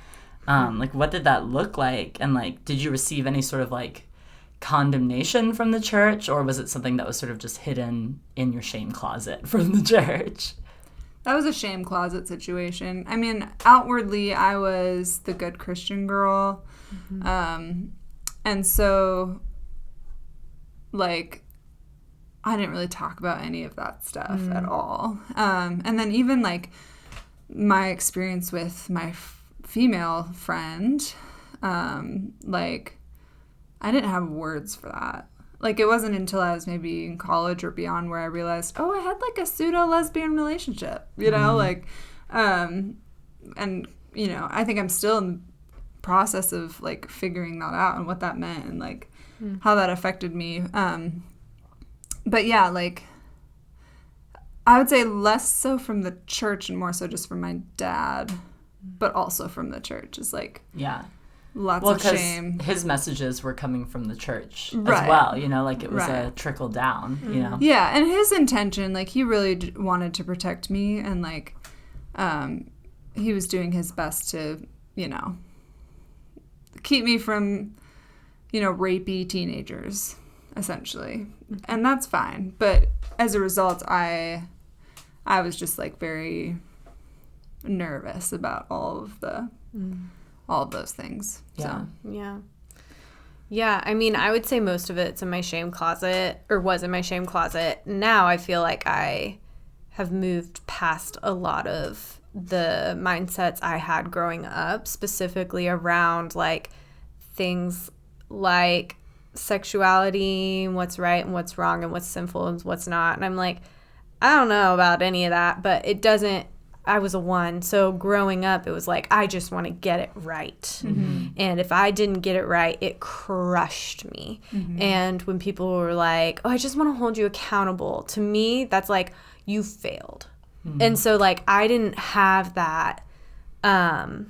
Like, what did that look like? And, like, did you receive any sort of, like, condemnation from the church? Or was it something that was sort of just hidden in your shame closet from the church? That was a shame closet situation. I mean, outwardly, I was the good Christian girl. And so, like, I didn't really talk about any of that stuff at all. And then even, like, my experience with my female friend, like, I didn't have words for that. Like, it wasn't until I was maybe in college or beyond where I realized, oh, I had, like, a pseudo-lesbian relationship, like, and, I think I'm still in the process of, like, figuring that out and what that meant and, like, how that affected me. But, yeah, like, I would say less so from the church and more so just from my dad, but also from the church is like lots of shame. His messages were coming from the church as Right. well, like it was a trickle down, Yeah, and his intention, like he really wanted to protect me, and like he was doing his best to, keep me from, rapey teenagers, essentially. And that's fine. But as a result, I was just like very nervous about all of those things. Yeah. So. Yeah, I mean, I would say most of it's in my shame closet, or was in my shame closet. Now I feel like I have moved past a lot of the mindsets I had growing up, specifically around like things like sexuality and what's right and what's wrong and what's sinful and what's not. And I'm like, I don't know about any of that, but it doesn't. I was a 1, so growing up, it was like, I just want to get it right. Mm-hmm. And if I didn't get it right, it crushed me. Mm-hmm. And when people were like, oh, I just want to hold you accountable, to me, that's like, you failed. Mm-hmm. And so, like, I didn't have that, that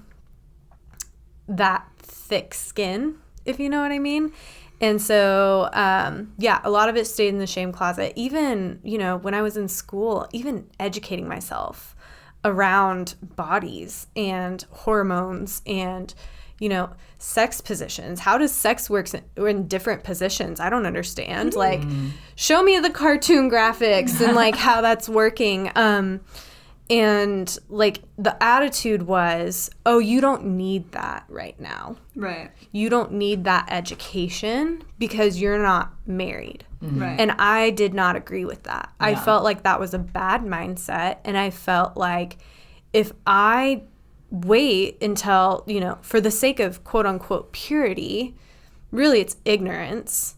thick skin, if you know what I mean. And so, a lot of it stayed in the shame closet. Even, when I was in school, even educating myself around bodies and hormones and, sex positions. How does sex work in different positions? I don't understand. Like, show me the cartoon graphics and, like, how that's working. And, like, the attitude was, oh, you don't need that right now. Right. You don't need that education because you're not married. Mm-hmm. Right. And I did not agree with that. Yeah. I felt like that was a bad mindset. And I felt like if I wait until, for the sake of quote unquote purity, really it's ignorance,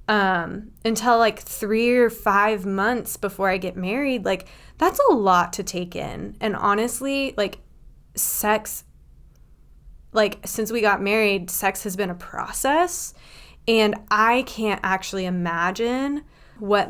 until like 3 or 5 months before I get married, like that's a lot to take in. And honestly, like sex, like since we got married, sex has been a process. And I can't actually imagine what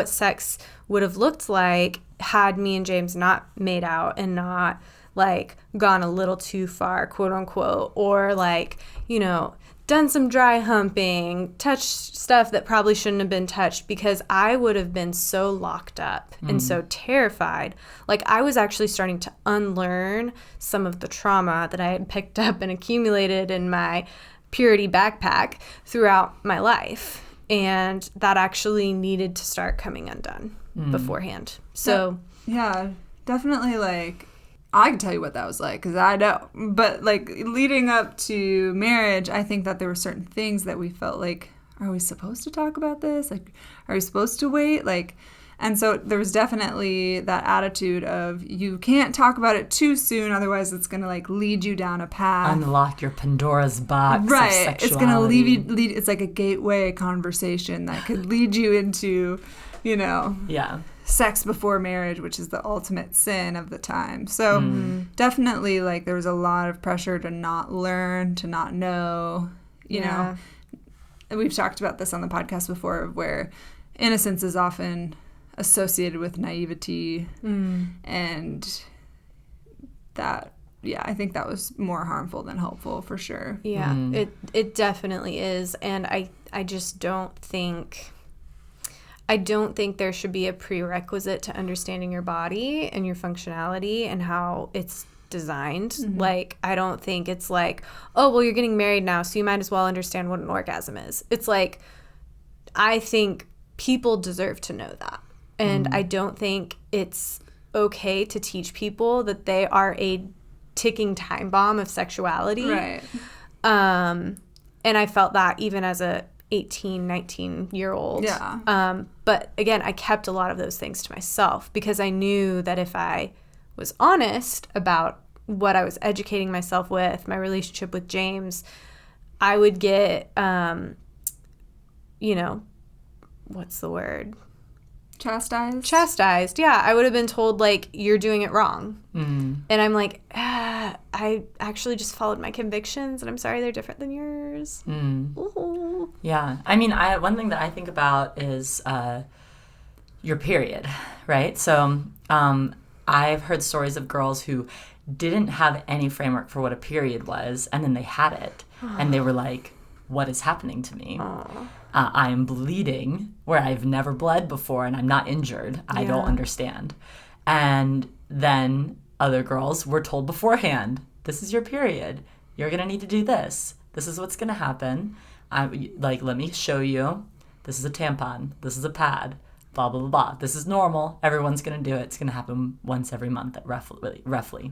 sex would have looked like had me and James not made out and not like gone a little too far, quote unquote, or like, you know, done some dry humping, touched stuff that probably shouldn't have been touched, because I would have been so locked up and so terrified. Like, I was actually starting to unlearn some of the trauma that I had picked up and accumulated in my purity backpack throughout my life. And that actually needed to start coming undone beforehand. So, yeah, definitely, like, I can tell you what that was like, because I know. But, like, leading up to marriage, I think that there were certain things that we felt like, are we supposed to talk about this? Like, are we supposed to wait? Like, and so there was definitely that attitude of, you can't talk about it too soon, otherwise it's going to, like, lead you down a path. Unlock your Pandora's box of right. sexuality. It's going to lead. It's like a gateway conversation that could lead you into, you know. Yeah. Sex before marriage, which is the ultimate sin of the time. So definitely, like, there was a lot of pressure to not learn, to not know, you know. And we've talked about this on the podcast before, where innocence is often associated with naivety, and that, yeah, I think that was more harmful than helpful, for sure. Yeah, it definitely is. And I just don't think... I don't think there should be a prerequisite to understanding your body and your functionality and how it's designed. Like, I don't think it's like, oh, well, you're getting married now, so you might as well understand what an orgasm is. It's like, I think people deserve to know that. And I don't think it's okay to teach people that they are a ticking time bomb of sexuality. Right. And I felt that even as a 18, 19-year-old. Yeah. But again, I kept a lot of those things to myself, because I knew that if I was honest about what I was educating myself with, my relationship with James, I would get, you know, what's the word? Chastised. Yeah. I would have been told, like, you're doing it wrong. And I'm like, I actually just followed my convictions, and I'm sorry they're different than yours. Ooh. Yeah. I mean, one thing that I think about is your period, right? So I've heard stories of girls who didn't have any framework for what a period was, and then they had it, and they were like, what is happening to me? I am bleeding where I've never bled before, and I'm not injured. I don't understand. And then other girls were told beforehand, this is your period. You're going to need to do this. This is what's going to happen. Let me show you. This is a tampon. This is a pad. Blah, blah, blah, blah. This is normal. Everyone's going to do it. It's going to happen once every month, roughly.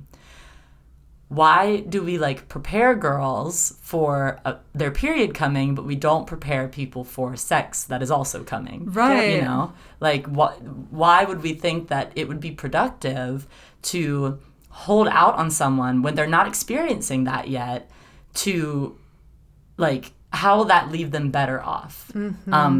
Why do we, like, prepare girls for their period coming, but we don't prepare people for sex that is also coming? Right. You know? Like, why would we think that it would be productive to hold out on someone when they're not experiencing that yet, to, like, how will that leave them better off?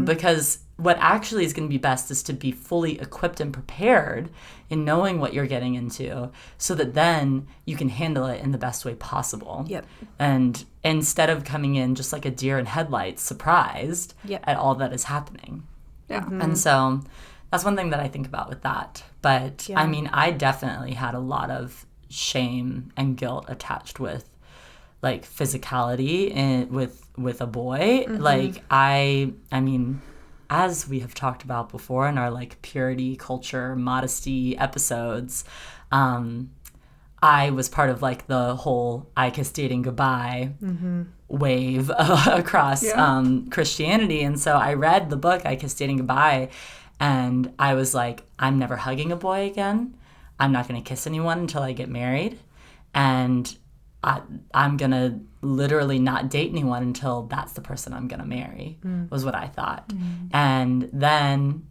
Because what actually is going to be best is to be fully equipped and prepared in knowing what you're getting into, so that then you can handle it in the best way possible. Yep. And instead of coming in just like a deer in headlights, surprised at all that is happening. Yeah. And so that's one thing that I think about with that. But I mean, I definitely had a lot of shame and guilt attached with, like, physicality and with a boy. Like, I mean, as we have talked about before in our, like, purity, culture, modesty episodes, I was part of, like, the whole I kiss dating goodbye wave across Christianity. And so I read the book I Kiss Dating Goodbye, and I was like, I'm never hugging a boy again. I'm not going to kiss anyone until I get married. And I'm going to literally not date anyone until that's the person I'm going to marry, was what I thought. And then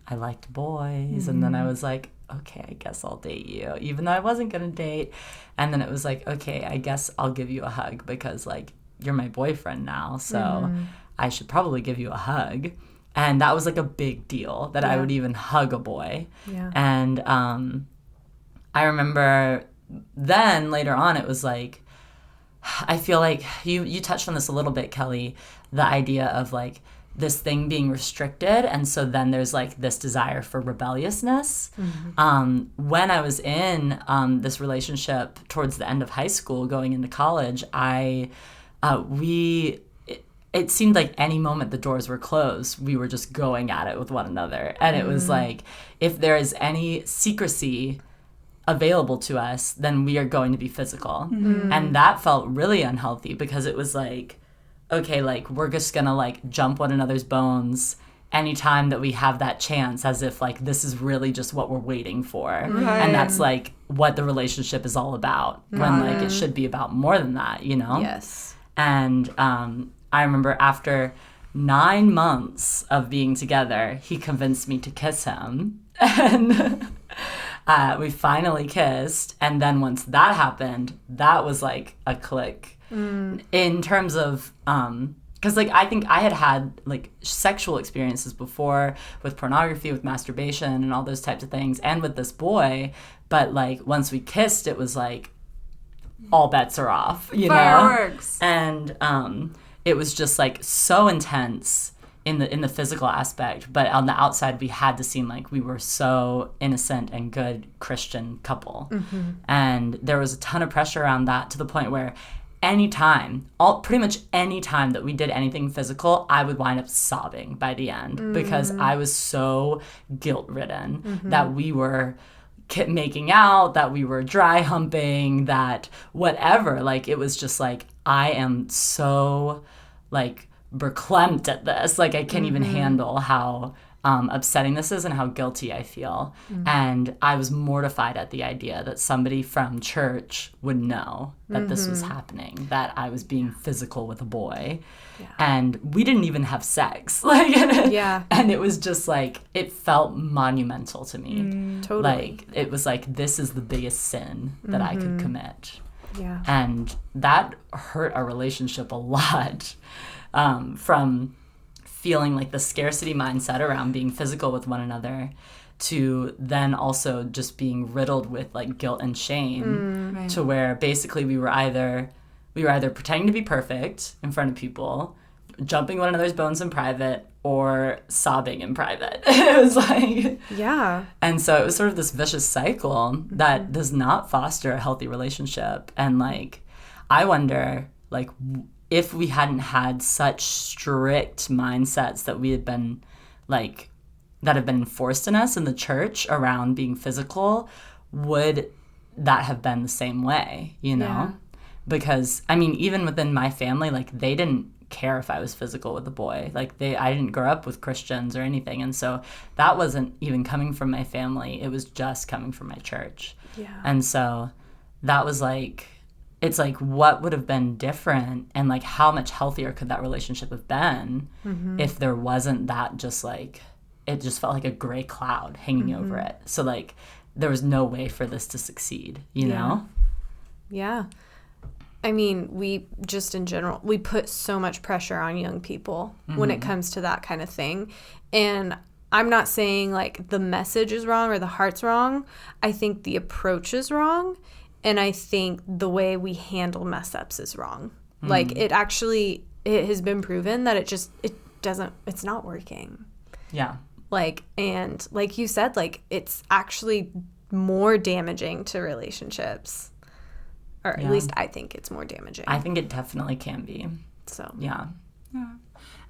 I liked boys, and then I was like, okay, I guess I'll date you, even though I wasn't going to date. And then it was like, okay, I guess I'll give you a hug because, like, you're my boyfriend now, so I should probably give you a hug. And that was, like, a big deal that I would even hug a boy. Yeah. And I remember then later on it was like, I feel like you touched on this a little bit, Kelly, the idea of, like, this thing being restricted, and so then there's like this desire for rebelliousness. When I was in this relationship towards the end of high school going into college, it seemed like any moment the doors were closed, we were just going at it with one another. And it was like, if there is any secrecy available to us, then we are going to be physical. And that felt really unhealthy, because it was like, okay, like we're just gonna like jump one another's bones anytime that we have that chance, as if like this is really just what we're waiting for. And that's like what the relationship is all about, when like it should be about more than that, you know? Yes. And I remember after 9 months of being together, he convinced me to kiss him. And we finally kissed. And then once that happened, that was like a click in terms of, because like I think I had like sexual experiences before with pornography, with masturbation and all those types of things, and with this boy. But like once we kissed, it was like all bets are off, you Fireworks. know? And it was just like so intense in the physical aspect, but on the outside we had to seem like we were so innocent and good Christian couple. And there was a ton of pressure around that, to the point where pretty much any time that we did anything physical, I would wind up sobbing by the end, because I was so guilt-ridden that we were making out, that we were dry humping, that whatever, like it was just like, I am so like verklempt at this, like I can't even handle how upsetting this is and how guilty I feel. And I was mortified at the idea that somebody from church would know that this was happening, that I was being physical with a boy. And we didn't even have sex, like, and it was just like, it felt monumental to me. Totally. Like it was like, this is the biggest sin that I could commit. And that hurt our relationship a lot, from feeling like the scarcity mindset around being physical with one another, to then also just being riddled with like guilt and shame, to where basically we were either pretending to be perfect in front of people, jumping one another's bones in private, or sobbing in private. It was like, and so it was sort of this vicious cycle that does not foster a healthy relationship. And like, I wonder, like, if we hadn't had such strict mindsets that we had been like, that have been enforced in us in the church around being physical, would that have been the same way, you know? Because I mean, even within my family, like they didn't care if I was physical with a boy. Like I didn't grow up with Christians or anything, and so that wasn't even coming from my family. It was just coming from my church. And so that was like, it's like, what would have been different, and like how much healthier could that relationship have been if there wasn't that, just like, it just felt like a gray cloud hanging over it. So like there was no way for this to succeed, you know? I mean, we just in general, we put so much pressure on young people when it comes to that kind of thing. And I'm not saying like the message is wrong or the heart's wrong. I think the approach is wrong. And I think the way we handle mess ups is wrong. Like it has been proven that it's not working. Like, and like you said, like it's actually more damaging to relationships. Or at least I think it's more damaging. I think it definitely can be. So. Yeah.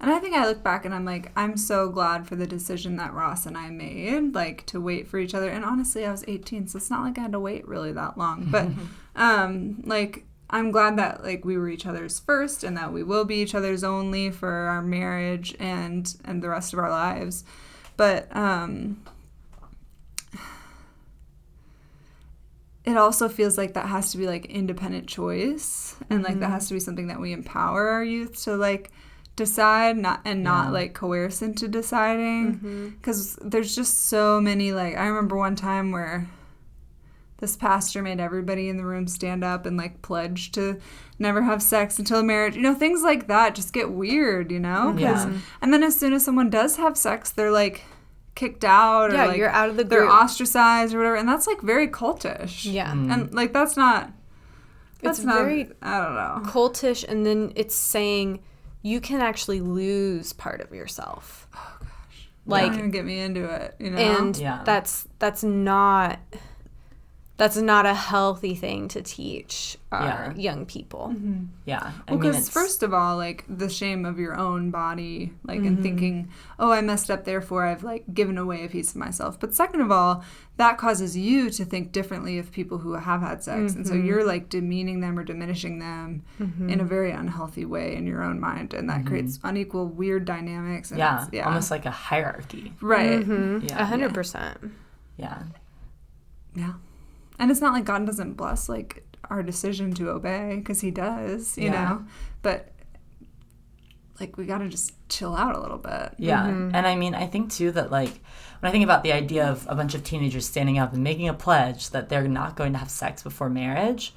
And I think I look back and I'm like, I'm so glad for the decision that Ross and I made, like to wait for each other. And honestly, I was 18, so it's not like I had to wait really that long. But like, I'm glad that like we were each other's first, and that we will be each other's only for our marriage and the rest of our lives. But it also feels like that has to be like independent choice, and like that has to be something that we empower our youth to like decide, not like coerce into deciding, because there's just so many, like, I remember one time where this pastor made everybody in the room stand up and like pledge to never have sex until marriage, you know, things like that just get weird, you know, and then as soon as someone does have sex, they're like kicked out, or like you're out of the group, they're ostracized or whatever, and that's like very cultish, and like that's not very I don't know, cultish. And then it's saying you can actually lose part of yourself. Oh gosh. Like, don't even get me into it, you know? and Yeah. that's not a healthy thing to teach our young people. Yeah. Well, because first of all, like, the shame of your own body, like, and thinking, oh, I messed up, therefore I've, like, given away a piece of myself. But second of all, that causes you to think differently of people who have had sex. And so you're, like, demeaning them or diminishing them in a very unhealthy way in your own mind. And that creates unequal, weird dynamics. And it's, almost like a hierarchy. Right. 100%. Yeah. Yeah. And it's not like God doesn't bless, like, our decision to obey, because he does, you know? But, like, we got to just chill out a little bit. Yeah. And I mean, I think, too, that, like, when I think about the idea of a bunch of teenagers standing up and making a pledge that they're not going to have sex before marriage,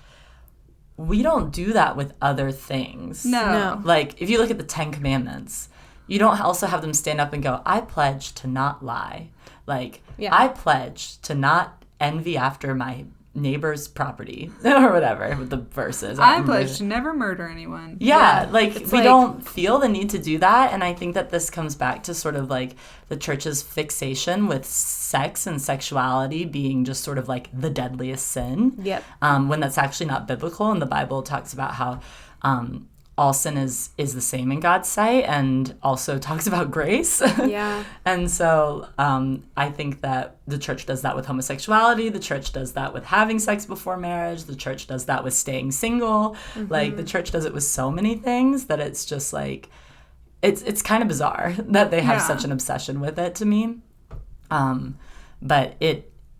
we don't do that with other things. No. Like, if you look at the 10 Commandments, you don't also have them stand up and go, I pledge to not lie. Like, I pledge to not envy after my neighbor's property or whatever with the verses. I pledge to never murder anyone. Yeah, like, we don't feel the need to do that. And I think that this comes back to sort of like the church's fixation with sex and sexuality being just sort of like the deadliest sin. Yep. When that's actually not biblical. And the Bible talks about how all sin is the same in God's sight, and also talks about grace. Yeah. And so I think that the church does that with homosexuality. The church does that with having sex before marriage. The church does that with staying single. Like, the church does it with so many things that it's just like, it's kind of bizarre that they have such an obsession with it to me. But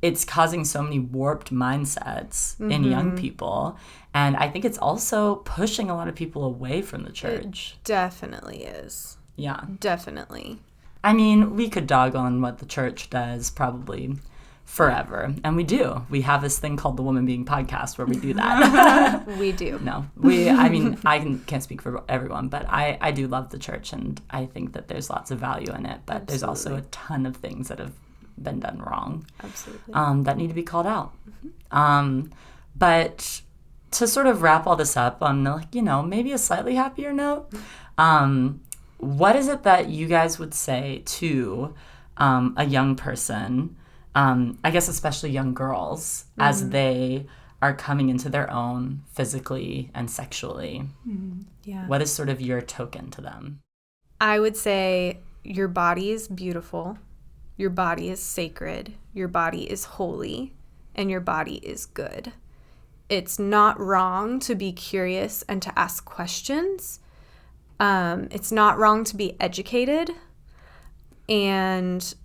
it's causing so many warped mindsets in young people. And I think it's also pushing a lot of people away from the church. It definitely is. Yeah. Definitely. I mean, we could dog on what the church does probably forever. And we do. We have this thing called the Woman Being Podcast where we do that. We do. No. I mean, I can't speak for everyone, but I do love the church, and I think that there's lots of value in it. But there's also a ton of things that have been done wrong. Absolutely. That need to be called out. But to sort of wrap all this up on, like, you know, maybe a slightly happier note, what is it that you guys would say to a young person, I guess especially young girls, as they are coming into their own physically and sexually? Yeah. What is sort of your token to them? I would say your body is beautiful, your body is sacred, your body is holy, and your body is good. It's not wrong to be curious and to ask questions. It's not wrong to be educated and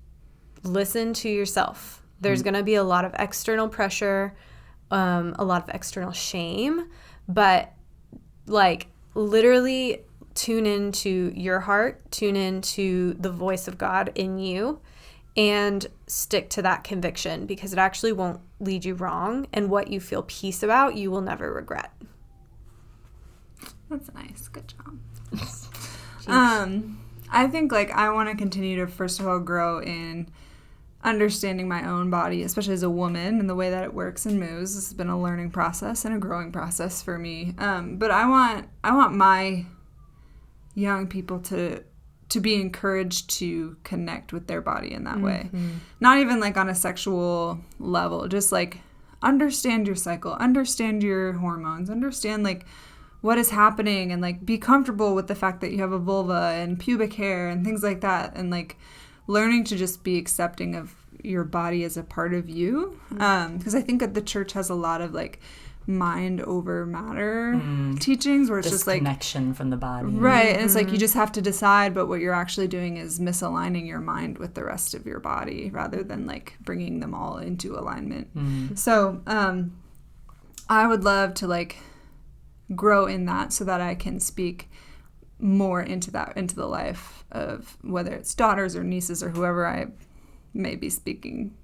listen to yourself. There's going to be a lot of external pressure, a lot of external shame, but, like, literally tune into your heart, tune into the voice of God in you, and stick to that conviction, because it actually won't lead you wrong, and what you feel peace about, you will never regret. That's nice. Good job. I think, like, I want to continue to, first of all, grow in understanding my own body, especially as a woman, and the way that it works and moves. This has been a learning process and a growing process for me. But I want my young people to be encouraged to connect with their body in that way. Not even, like, on a sexual level, just, like, understand your cycle, understand your hormones, understand, like, what is happening, and, like, be comfortable with the fact that you have a vulva and pubic hair and things like that, and, like, learning to just be accepting of your body as a part of you. Because I think that the church has a lot of, like, mind over matter teachings where it's just like disconnection from the body, right? And it's like you just have to decide, but what you're actually doing is misaligning your mind with the rest of your body rather than, like, bringing them all into alignment. So I would love to, like, grow in that so that I can speak more into the life of whether it's daughters or nieces or whoever I may be speaking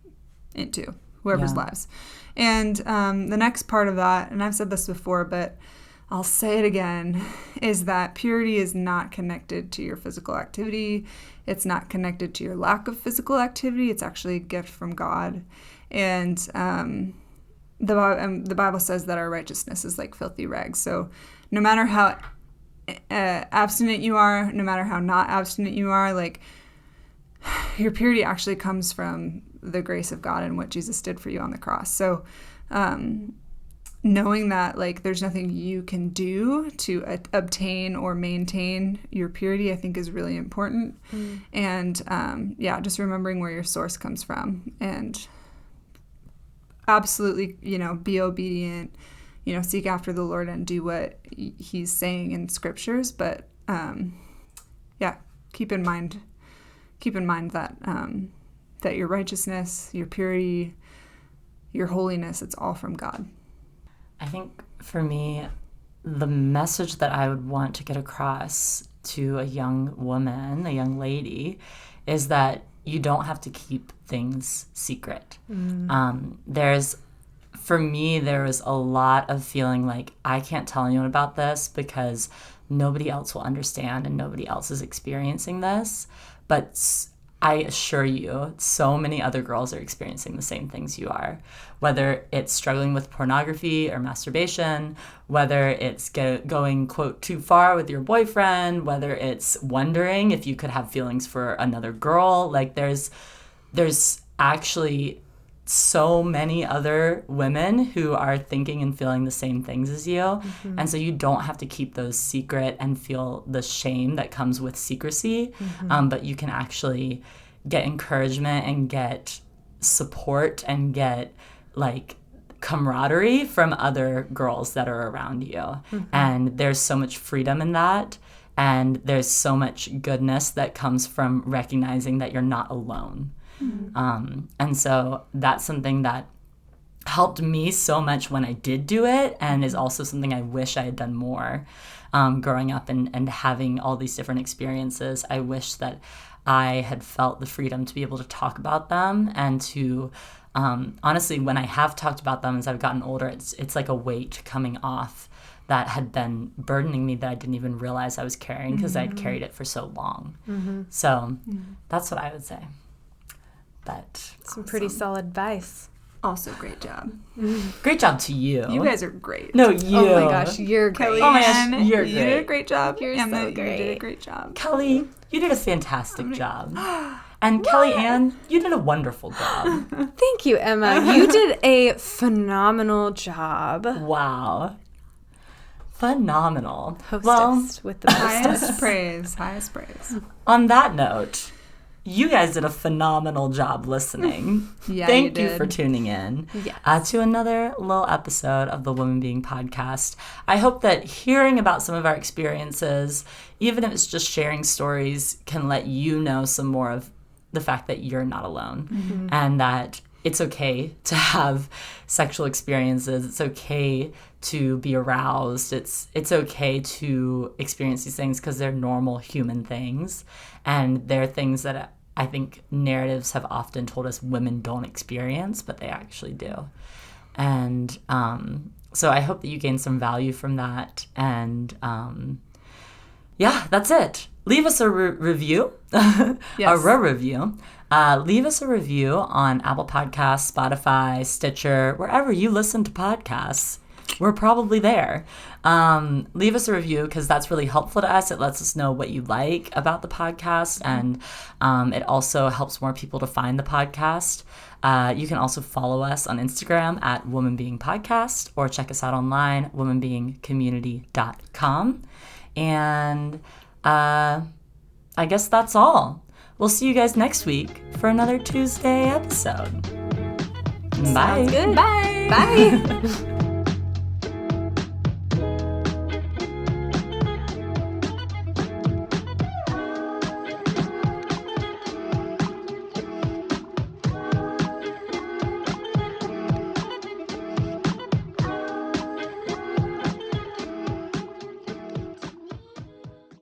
into, whoever's lives. And the next part of that, and I've said this before, but I'll say it again, is that purity is not connected to your physical activity. It's not connected to your lack of physical activity. It's actually a gift from God. And the Bible says that our righteousness is like filthy rags. So no matter how abstinent you are, no matter how not abstinent you are, like, your purity actually comes from the grace of God and what Jesus did for you on the cross. So knowing that, like, there's nothing you can do to obtain or maintain your purity, I think is really important. And just remembering where your source comes from, and absolutely, be obedient, seek after the Lord and do what he's saying in scriptures. But keep in mind that that your righteousness, your purity, your holiness, it's all from God. I think for me, the message that I would want to get across to a young woman, a young lady, is that you don't have to keep things secret. For me, there was a lot of feeling like I can't tell anyone about this because nobody else will understand and nobody else is experiencing this. But I assure you, so many other girls are experiencing the same things you are, whether it's struggling with pornography or masturbation, whether it's going, quote, too far with your boyfriend, whether it's wondering if you could have feelings for another girl. Like, there's actually so many other women who are thinking and feeling the same things as you. And so you don't have to keep those secret and feel the shame that comes with secrecy, but you can actually get encouragement and get support and get, like, camaraderie from other girls that are around you. And there's so much freedom in that, and there's so much goodness that comes from recognizing that you're not alone. And so that's something that helped me so much when I did do it, and is also something I wish I had done more growing up and having all these different experiences. I wish that I had felt the freedom to be able to talk about them, and to honestly, when I have talked about them as I've gotten older, it's like a weight coming off that had been burdening me that I didn't even realize I was carrying because I'd carried it for so long. So that's what I would say. But some pretty solid advice. Also, great job. Great job to you. You guys are great. No, you. Oh my gosh, you're great. Oh my gosh, you're You great. did a great job. You're Emma, so great. You did a great job. Kelly, you did a fantastic job. And Kelly Ann, you did a wonderful job. Thank you, Emma. You did a phenomenal job. Wow. Phenomenal. Hostess with the Highest praise. Highest praise. On that note, you guys did a phenomenal job listening. Yeah, Thank you you did. for tuning in Yes. to another little episode of the Woman Being Podcast. I hope that hearing about some of our experiences, even if it's just sharing stories, can let you know some more of the fact that you're not alone, and that it's okay to have sexual experiences. It's okay to be aroused. It's okay to experience these things because they're normal human things. And they're things that I think narratives have often told us women don't experience, but they actually do. And so I hope that you gain some value from that. And that's it. Leave us a review, Yes. a review. Leave us a review on Apple Podcasts, Spotify, Stitcher, wherever you listen to podcasts. We're probably there. Leave us a review because that's really helpful to us. It lets us know what you like about the podcast, and it also helps more people to find the podcast. You can also follow us on Instagram at Woman Being Podcast, or check us out online, womanbeingcommunity.com. And I guess that's all. We'll see you guys next week for another Tuesday episode. Bye. Sounds good. Bye. Bye.